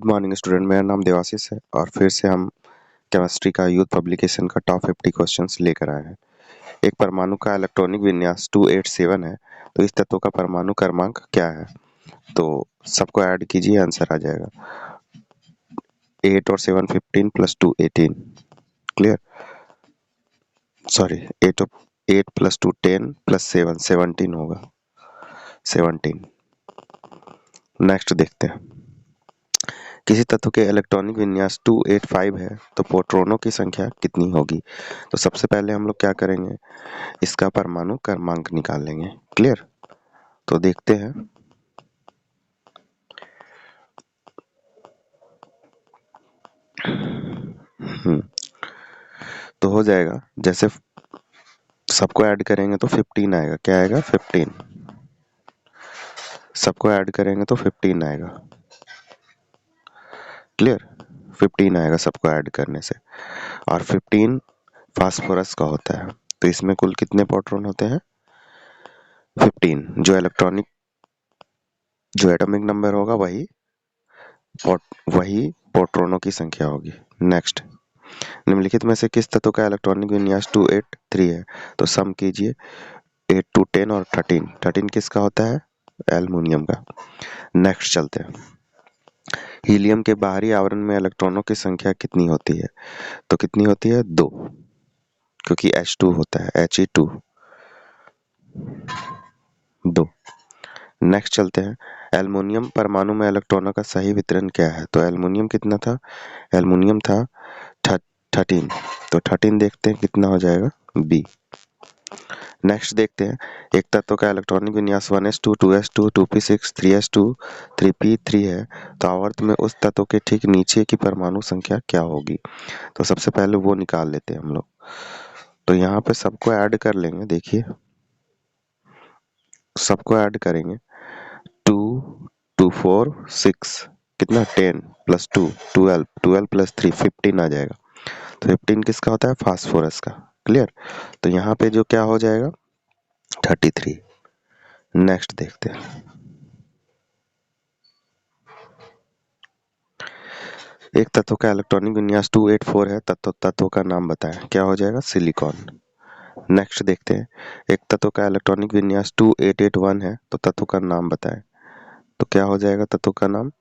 Morning student, मेरा नाम देवाशीष है और फिर से हम केमिस्ट्री का यूथ पब्लिकेशन का टॉप 50 क्वेश्चंस लेकर आए हैं। एक परमाणु का इलेक्ट्रॉनिक विन्यास 287 है, तो इस तत्व का परमाणु क्रमांक क्या है? तो सबको ऐड कीजिए, आंसर आ जाएगा 8 और 7 15 plus 2 18। Clear? Sorry, 8 plus 2 10 plus 7 17 होगा, 17। नेक्स्ट देखते हैं। किसी तत्व के इलेक्ट्रॉनिक विन्यास 285 है, तो प्रोटॉनों की संख्या कितनी होगी? तो सबसे पहले हम लोग क्या करेंगे, इसका परमाणु क्रमांक निकाल लेंगे। क्लियर? तो देखते हैं। तो हो जाएगा, जैसे सबको ऐड करेंगे तो 15 आएगा। क्या आएगा? 15। सबको ऐड करेंगे तो 15 आएगा। क्लियर? 15 आएगा सबको ऐड करने से, और 15 फास्फोरस का होता है। तो इसमें कुल कितने प्रोटॉन होते हैं? 15। जो एटॉमिक नंबर होगा वही प्रोटॉनों की संख्या होगी। नेक्स्ट, निम्नलिखित में से किस तत्व का इलेक्ट्रॉनिक विन्यास 283 है? तो सम कीजिए 8 to 10 और 13। 13 किसका होता है? एल्युमिनियम का। नेक्स्ट चलते हैं। हीलियम के बाहरी आवरण में इलेक्ट्रॉनों की संख्या कितनी होती है? तो कितनी होती है? 2, क्योंकि H2 होता है, He2, 2। नेक्स्ट चलते हैं। एल्युमिनियम परमाणु में इलेक्ट्रॉनों का सही वितरण क्या है? तो एल्युमिनियम कितना था? एल्युमिनियम था 13। तो 13 देखते हैं कितना हो जाएगा, बी। नेक्स्ट देखते हैं। एक तत्व का इलेक्ट्रॉनिक विन्यास 1s2 2s2 2p6 3s2 3p3 है, तो आवर्त में उस तत्व के ठीक नीचे की परमाणु संख्या क्या होगी? तो सबसे पहले वो निकाल लेते हैं हम लोग। तो यहाँ पे सबको ऐड कर लेंगे। देखिए, सबको ऐड करेंगे। 2 2 4 6 कितना, 10 प्लस 2 12 12 प्लस 3 15 आ जाएगा। तो 15 किसका होता है? फास्फोरस का। क्लियर? तो यहाँ पे जो क्या हो जाएगा, 33। नेक्स्ट देखते हैं। एक तत्व का इलेक्ट्रॉनिक विन्यास 284 है, तत्व का नाम बताएं। क्या हो जाएगा? सिलिकॉन। नेक्स्ट देखते हैं। एक तत्व का इलेक्ट्रॉनिक विन्यास 2881 है, तो तत्व का नाम बताएं। तो क्या हो जाएगा तत्व का नाम?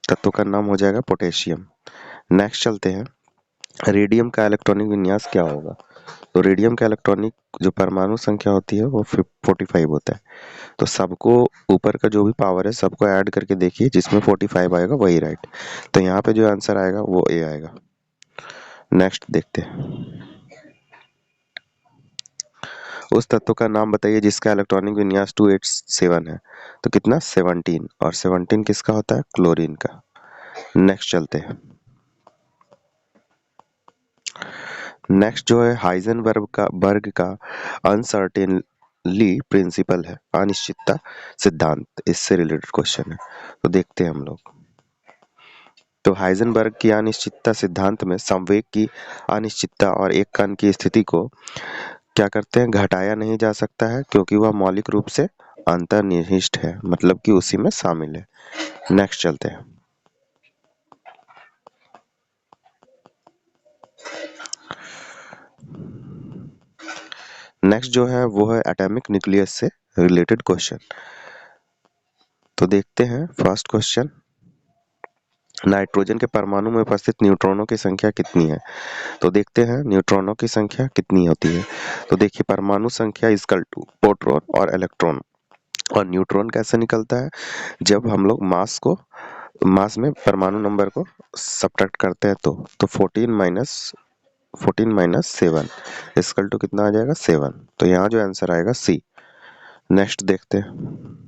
तत्व का नाम हो जाएगा पोटेशियम। नेक्स्ट चलते हैं। रेडियम का इलेक्ट्रॉनिक विन्यास क्या होगा? तो रेडियम का इलेक्ट्रॉनिक जो परमाणु संख्या होती है वो 45 होता है। तो सबको ऊपर का जो भी पावर है सबको ऐड करके देखिए, जिसमें 45 आएगा वही राइट। तो यहाँ पे जो आंसर आएगा वो ए आएगा। नेक्स्ट देखते हैं। उस तत्व का नाम बताइए जिसका इलेक्ट्रॉनिक विन्यास 287 है। तो कितना? 17। और 17 किसका होता है? क्लोरीन का। नेक्स्ट चलते हैं। नेक्स्ट जो है हाइजेनबर्ग का अनसर्टेनली प्रिंसिपल है, अनिश्चितता सिद्धांत, इससे रिलेटेड क्वेश्चन है। तो देखते हैं हम लोग। तो हाइजेनबर्ग की अनिश्चितता सिद्धांत में संवेग की अनिश्चितता और एक कण की स्थिति को क्या करते हैं? घटाया नहीं जा सकता है, क्योंकि वह मौलिक रूप से अंतर्निहित है, मतलब कि उसी में शामिल है। नेक्स्ट चलते हैं। नेक्स्ट जो है वो है एटॉमिक न्यूक्लियस से रिलेटेड क्वेश्चन। तो देखते हैं फर्स्ट क्वेश्चन। नाइट्रोजन के परमाणु में उपस्थित न्यूट्रॉनों की संख्या कितनी है? तो देखते हैं न्यूट्रॉनों की संख्या कितनी होती है। तो देखिए, परमाणु संख्या इक्वल टू प्रोटॉन और इलेक्ट्रॉन। और न्यूट्रॉन कैसे निकलता है? जब हम लोग मास में परमाणु नंबर को सब्ट्रैक्ट करते हैं तो 14 माइनस 7 इक्वल टू कितना आ जाएगा? 7। तो यहाँ जो आंसर आएगा सी। नेक्स्ट देखते हैं।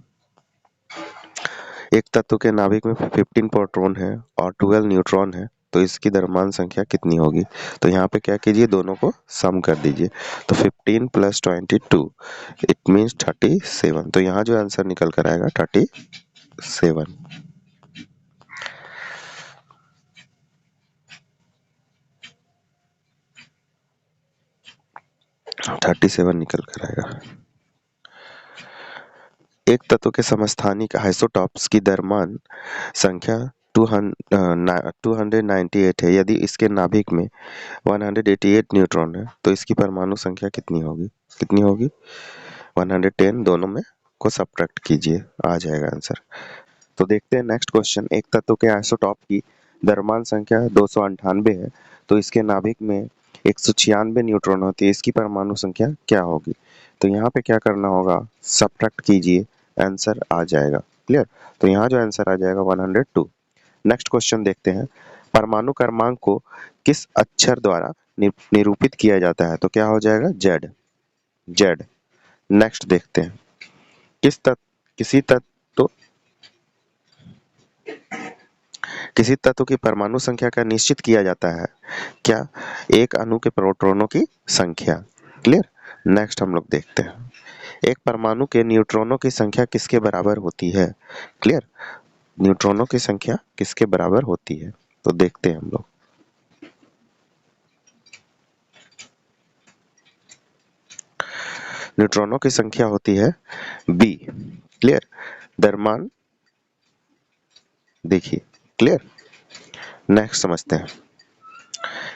एक तत्व के नाभिक में 15 प्रोटॉन है और 12 न्यूट्रॉन है, तो इसकी द्रव्यमान संख्या कितनी होगी? तो यहाँ पे क्या कीजिए, दोनों को सम कर दीजिए। तो 15 प्लस 22 इट मीन्स 37। तो यहाँ जो आंसर निकल कर आएगा 37। 37 निकल कर आएगा। एक तत्व के समस्थानिक आइसोटॉप्स की द्रव्यमान संख्या 298 है। यदि इसके नाभिक में 188 न्यूट्रॉन है तो इसकी परमाणु संख्या कितनी होगी? 110, दोनों में को सब्ट्रैक्ट कीजिए, आ जाएगा आंसर। तो देखते हैं नेक्स्ट क्वेश्चन। एक तत्व के आइसोटॉप की द्रव्यमान संख्या 298 है तो इसके नाभिक में 196 न्यूट्रॉन होती है, इसकी परमाणु संख्या क्या होगी? तो यहाँ पे क्या करना होगा, सब्ट्रैक्ट कीजिए, आंसर आ जाएगा। क्लियर? तो यहाँ जो आंसर आ जाएगा 102। नेक्स्ट क्वेश्चन देखते हैं। परमाणु क्रमांक को किस अक्षर द्वारा निरूपित किया जाता है? तो क्या हो जाएगा? जेड। जेड। नेक्स्ट देखते हैं। किसी तत्व की परमाणु संख्या का निश्चित किया जाता है? क्या? एक अणु के प्रोटॉनों की संख्या। क्लियर? नेक्स्ट हम लोग देखते हैं। एक परमाणु के न्यूट्रॉनों की संख्या किसके बराबर होती है? क्लियर? न्यूट्रॉनों की संख्या किसके बराबर होती है? तो देखते हैं हम लोग। न्यूट्रॉनों की संख्या होती है बी। क्लियर? द्रव्यमान देखिए। क्लियर? नेक्स्ट समझते हैं।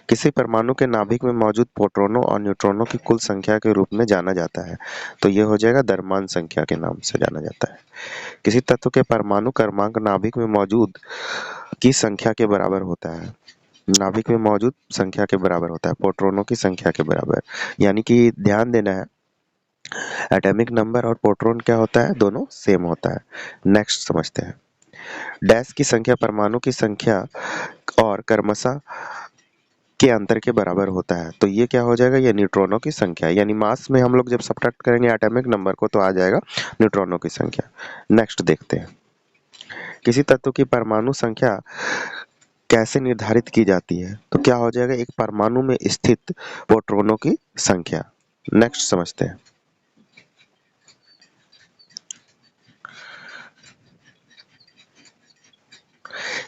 किसी परमाणु के नाभिक में मौजूद प्रोटॉनों और न्यूट्रॉनों की कुल संख्या के रूप में जाना जाता है, तो यह हो जाएगा द्रव्यमान संख्या के नाम से जाना जाता है। किसी तत्व के परमाणु क्रमांक नाभिक में मौजूद की संख्या के बराबर होता है। नाभिक में मौजूद संख्या के बराबर होता है, प्रोटॉनों की संख्या के बराबर। यानी कि ध्यान देना है, एटॉमिक नंबर और प्रोटॉन क्या होता है? दोनों सेम होता है। नेक्स्ट समझते हैं। डैश की संख्या परमाणु की संख्या और क्रमशः के अंतर के बराबर होता है, तो ये क्या हो जाएगा? ये न्यूट्रॉनों की संख्या, यानी मास में हम लोग जब सब्ट्रैक्ट करेंगे एटॉमिक नंबर को तो आ जाएगा न्यूट्रॉनों की संख्या। नेक्स्ट देखते हैं। किसी तत्व की परमाणु संख्या कैसे निर्धारित की जाती है? तो क्या हो जाएगा? एक परमाणु में स्थित प्रोटॉनों की संख्या। नेक्स्ट समझते हैं।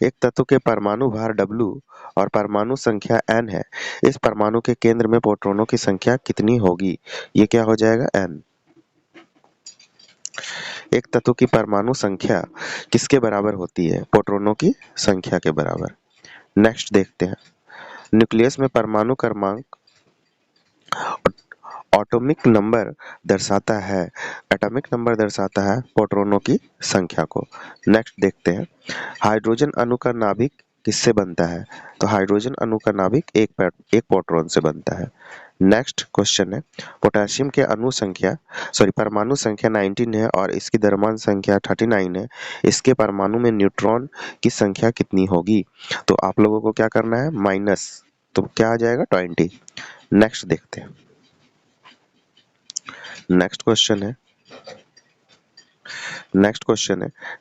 एक तत्व के परमाणु भार W और परमाणु संख्या n है। इस परमाणु के केंद्र में प्रोटॉनों की संख्या कितनी होगी? ये क्या हो जाएगा? n। एक तत्व की परमाणु संख्या किसके बराबर होती है? प्रोटॉनों की संख्या के बराबर। नेक्स्ट देखते हैं। न्यूक्लियस में परमाणु क्रमांक एटॉमिक नंबर दर्शाता है। एटॉमिक नंबर दर्शाता है प्रोटॉनों की संख्या को। नेक्स्ट देखते हैं। हाइड्रोजन अणु का नाभिक किससे बनता है? तो हाइड्रोजन अणु का नाभिक एक प्रोटॉन से बनता है। नेक्स्ट क्वेश्चन है। पोटेशियम के परमाणु संख्या 19 है और इसकी द्रव्यमान संख्या 39 है। इसके परमाणु में न्यूट्रॉन की संख्या कितनी होगी? तो आप लोगों को क्या करना है? माइनस, तो क्या आ जाएगा? 20। नेक्स्ट देखते हैं। नेक्स्ट क्वेश्चन है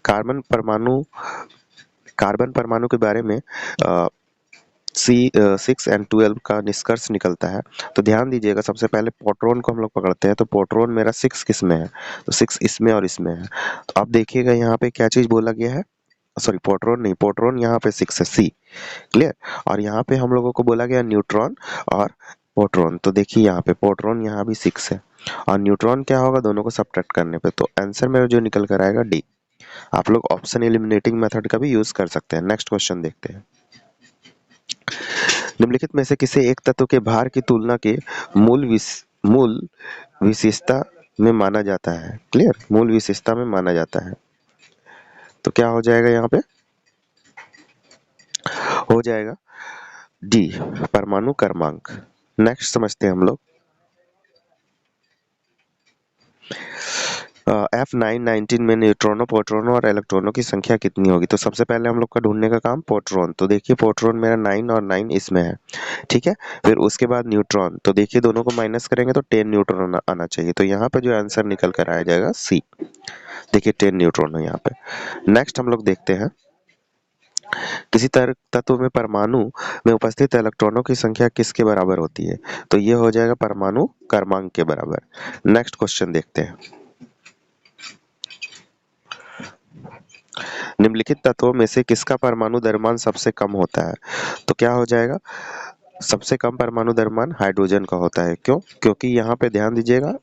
कार्बन परमाणु के बारे में C6 and 12 का निष्कर्ष निकलता है। तो ध्यान दीजिएगा, सबसे पहले प्रोटॉन को हम लोग पकड़ते हैं। तो प्रोटॉन मेरा 6 किस में है? तो 6 इसमें और इसमें है। तो आप देखिएगा यहाँ पे क्या चीज बोला गया है, सॉरी प्रोटॉन नहीं, प्रोटॉन यहाँ पे 6 है, C। क्लियर? और यहाँ पे हम लोगों को बोला गया न्यूट्रॉन और प्रोटॉन। तो देखिए यहाँ पे प्रोटॉन यहाँ भी 6 है और न्यूट्रॉन क्या होगा दोनों को सब्ट्रैक्ट करने पे, तो आंसर मेरा जो निकल कर आएगा डी। आप लोग ऑप्शन एलिमिनेटिंग मेथड का भी यूज कर सकते हैं। नेक्स्ट क्वेश्चन देखते हैं। निम्नलिखित में से किसी एक तत्व के भार की तुलना के मूल विशेषता में माना जाता है? क्लियर? मूल विशेषता में माना जाता है, तो क्या हो जाएगा? यहाँ पे हो जाएगा डी, परमाणु क्रमांक। नेक्स्ट समझते हैं हम लोग। F919 में न्यूट्रॉनों, प्रोटॉनों और इलेक्ट्रॉनों की संख्या कितनी होगी? तो सबसे पहले हम लोग का ढूंढने का काम प्रोटॉन। तो देखिए प्रोटॉन मेरा 9 और 9 इसमें है, ठीक है। फिर उसके बाद न्यूट्रॉन, तो देखिए दोनों को माइनस करेंगे तो 10 न्यूट्रॉन आना चाहिए। तो यहाँ पे जो आंसर निकल कर आ जाएगा सी। देखिए 10 न्यूट्रॉन है यहाँ पे। नेक्स्ट हम लोग देखते हैं। किसी तत्व में परमाणु में उपस्थित इलेक्ट्रॉनों की संख्या किसके बराबर होती है? तो ये हो जाएगा परमाणु क्रमांक के बराबर। नेक्स्ट क्वेश्चन देखते हैं। निम्नलिखित तत्वों में से किसका परमाणु द्रव्यमान सबसे कम होता है? तो क्या हो जाएगा? सबसे कम परमाणु द्रव्यमान हाइड्रोजन का होता है। क्यों? क्योंकि यहाँ पे ध्यान दीजिएगा,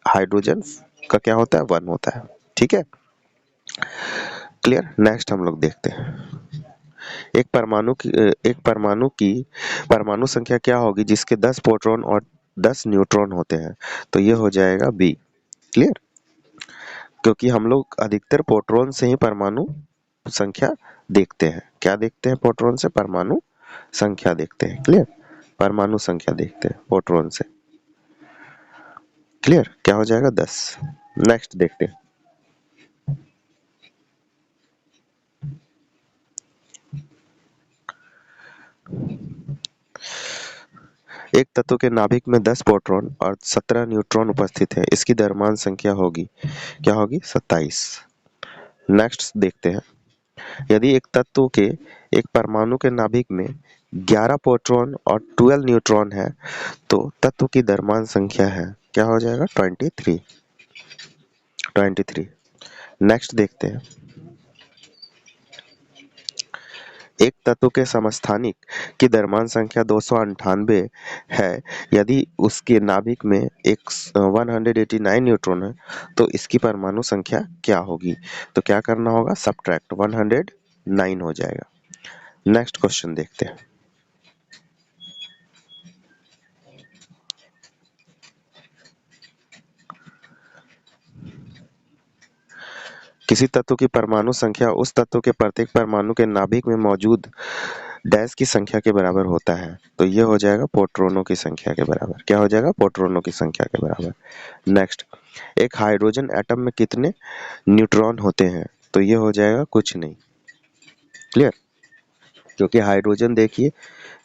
हाइड्रोजन का क्या होता है? 1 होता है। ठीक है, क्लियर। नेक्स्ट हम लोग देखते हैं एक परमाणु संख्या क्या होगी जिसके 10 प्रोटॉन और 10 न्यूट्रॉन होते हैं। तो ये हो जाएगा बी, क्लियर, क्योंकि हम लोग अधिकतर प्रोटॉन से ही परमाणु संख्या देखते हैं। क्या देखते हैं? प्रोटॉन से परमाणु संख्या देखते हैं, क्लियर, परमाणु संख्या देखते हैं प्रोटॉन से, क्लियर। क्या हो जाएगा? 10। नेक्स्ट देखते हैं एक तत्व के नाभिक में 10 प्रोटॉन और 17 न्यूट्रॉन उपस्थित है, इसकी द्रव्यमान संख्या होगी, क्या होगी? 27। नेक्स्ट देखते हैं यदि एक तत्व के एक परमाणु के नाभिक में 11 प्रोटॉन और 12 न्यूट्रॉन है तो तत्व की द्रव्यमान संख्या है, क्या हो जाएगा? 23। नेक्स्ट देखते हैं एक तत्व के समस्थानिक की द्रव्यमान संख्या 298 है यदि उसके नाभिक में एक 189 न्यूट्रॉन है तो इसकी परमाणु संख्या क्या होगी? तो क्या करना होगा? सब्ट्रैक्ट 109 हो जाएगा। नेक्स्ट क्वेश्चन देखते हैं किसी तत्व की परमाणु संख्या उस तत्व के प्रत्येक परमाणु के नाभिक में मौजूद डैश की संख्या के बराबर होता है। तो ये हो जाएगा प्रोटॉनों की संख्या के बराबर। क्या हो जाएगा? प्रोटॉनों की संख्या के बराबर। नेक्स्ट, एक हाइड्रोजन एटम में कितने न्यूट्रॉन होते हैं? तो ये हो जाएगा कुछ नहीं, क्लियर, क्योंकि हाइड्रोजन देखिए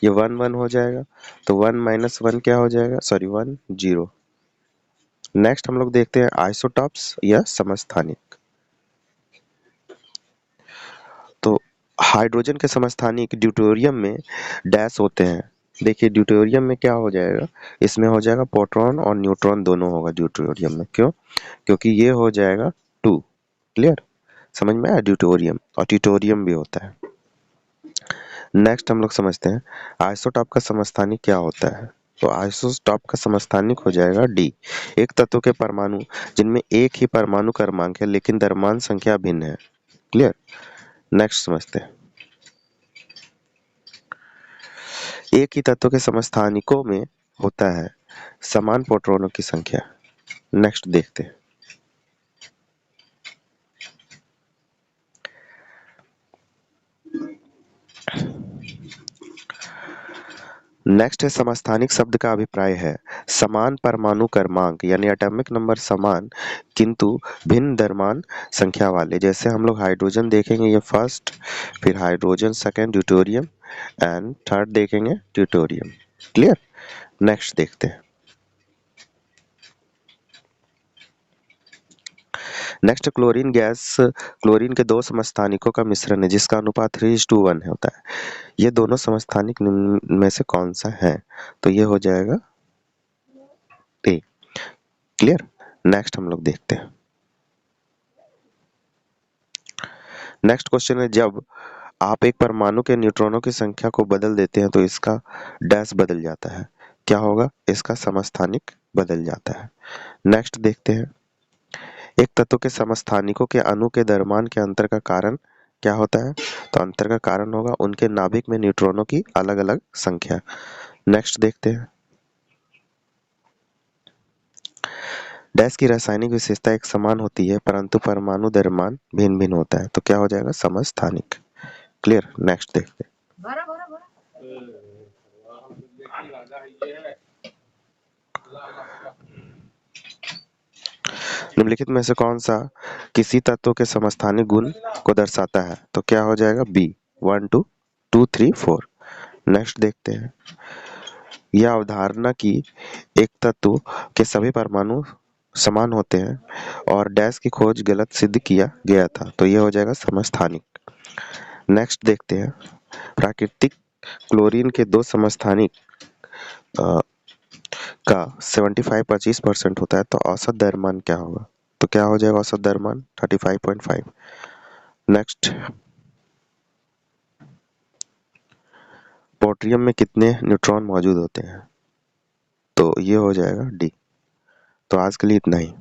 ये 1 1 हो जाएगा तो 1 माइनस 1 क्या हो जाएगा? सॉरी 1 0। नेक्स्ट हम लोग देखते हैं आइसोटॉप्स या समस्थानिक। तो हाइड्रोजन के समस्थानिक ड्यूटेरियम में डैश होते हैं। देखिए ड्यूटेरियम में क्या हो जाएगा? इसमें हो जाएगा प्रोटॉन और न्यूट्रॉन दोनों होगा ड्यूटेरियम में। क्यों? क्योंकि ये हो जाएगा 2, क्लियर, समझ में आया? ड्यूटेरियम और ट्यूटोरियम भी होता है। नेक्स्ट हम लोग समझते हैं आइसोटॉप का समस्थानिक क्या होता है। तो आइसोटॉप का समस्थानिक हो जाएगा डी। एक तत्व के परमाणु जिनमें एक ही परमाणु क्रमांक है लेकिन द्रव्यमान संख्या भिन्न है, क्लियर। नेक्स्ट समझते हैं एक ही तत्व के समस्थानिकों में होता है समान प्रोटॉनों की संख्या। नेक्स्ट देखते हैं नेक्स्ट है समस्थानिक शब्द का अभिप्राय है समान परमाणु क्रमांक यानी एटॉमिक नंबर समान किंतु भिन्न द्रव्यमान संख्या वाले। जैसे हम लोग हाइड्रोजन देखेंगे ये फर्स्ट, फिर hydrogen second, deuterium and third देखेंगे ड्यूटेरियम, क्लियर। नेक्स्ट देखते हैं नेक्स्ट क्लोरीन गैस क्लोरीन के दो समस्थानिकों का मिश्रण है जिसका अनुपात 3:1 होता है। ये दोनों समस्थानिक निम्न में से कौन सा है? तो ये हो जाएगा ए, क्लियर। नेक्स्ट हम लोग देखते हैं नेक्स्ट क्वेश्चन है जब आप एक परमाणु के न्यूट्रॉनों की संख्या को बदल देते हैं तो इसका डैश बदल जाता है। क्या होगा? इसका समस्थानिक बदल जाता है। नेक्स्ट देखते हैं एक तत्व के समस्थानिकों के अणु के द्रव्यमान के अंतर का कारण क्या होता है? तो अंतर का कारण होगा उनके नाभिक में न्यूट्रॉनों की अलग अलग संख्या। नेक्स्ट देखते हैं डैश की रासायनिक विशेषता एक समान होती है परंतु परमाणु द्रव्यमान भिन्न भिन्न होता है। तो क्या हो जाएगा? समस्थानिक, क्लियर। नेक्स्ट देखते हैं निम्नलिखित में से कौन सा किसी तत्व के समस्थानिक गुण को दर्शाता है? तो क्या हो जाएगा? बी 1 2 2 3 4। नेक्स्ट देखते हैं यह अवधारणा कि एक तत्व के सभी परमाणु समान होते हैं और डैश की खोज गलत सिद्ध किया गया था। तो यह हो जाएगा समस्थानिक। नेक्स्ट देखते हैं प्राकृतिक क्लोरीन के दो समस्थानिक का 75-25% होता है तो औसत द्रव्यमान क्या होगा? तो क्या हो जाएगा औसत द्रव्यमान? 35.5। नेक्स्ट पोट्रियम में कितने न्यूट्रॉन मौजूद होते हैं? तो ये हो जाएगा डी। तो आज के लिए इतना ही।